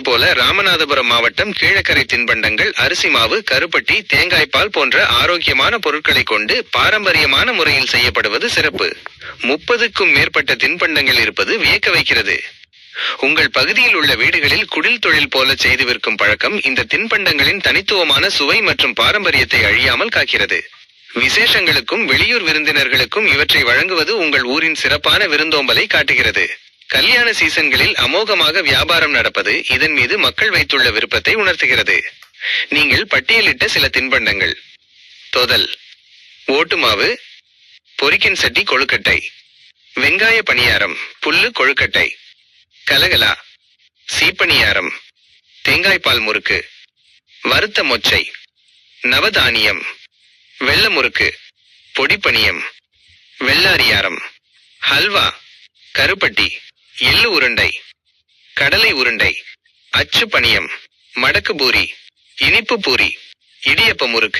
போல ராமநாதபுரம் மாவட்டம் கீழக்கரை தின்பண்டங்கள் அரிசி மாவு, கருப்பட்டி, தேங்காய்பால் போன்ற ஆரோக்கியமான பொருட்களை கொண்டு பாரம்பரியமான முறையில் செய்யப்படுவது சிறப்பு. 30க்கும் மேற்பட்ட தின்பண்டங்கள் இருப்பது வியக்க வைக்கிறது. உங்கள் பகுதியில் உள்ள வீடுகளில் குடில் தொழில் போல செய்து விற்கும் பழக்கம் இந்த தின்பண்டங்களின் தனித்துவமான சுவை மற்றும் பாரம்பரியத்தை அழியாமல் காக்கிறது. விசேஷங்களுக்கும் வெளியூர் விருந்தினர்களுக்கும் இவற்றை வழங்குவது உங்கள் ஊரின் சிறப்பான விருந்தோம்பலை காட்டுகிறது. கல்யாண சீசன்களில் அமோகமாக வியாபாரம் நடப்பது இதன் மீது மக்கள் வைத்துள்ள விருப்பத்தை உணர்த்துகிறது. நீங்கள் பட்டியலிட்ட சில தின்பண்டங்கள்: தொதல், ஓட்டுமாவு, பொரிக்கின் சட்டி கொழுக்கட்டை, வெங்காய பணியாரம், புல்லு கொழுக்கட்டை, கலகலா, சீப்பணியாரம், தேங்காய்பால் முறுக்கு, வறுத்த மொச்சை, நவதானியம், வெள்ள முறுக்கு, பொடிப்பணியம், வெள்ளாரியாரம், ஹல்வா, கருப்பட்டி, எள்ளு உருண்டை, கடலை உருண்டை, அச்சு பணியம், மடக்கு பூரி, இனிப்பு பூரி, இடியப்ப முறுக்கு.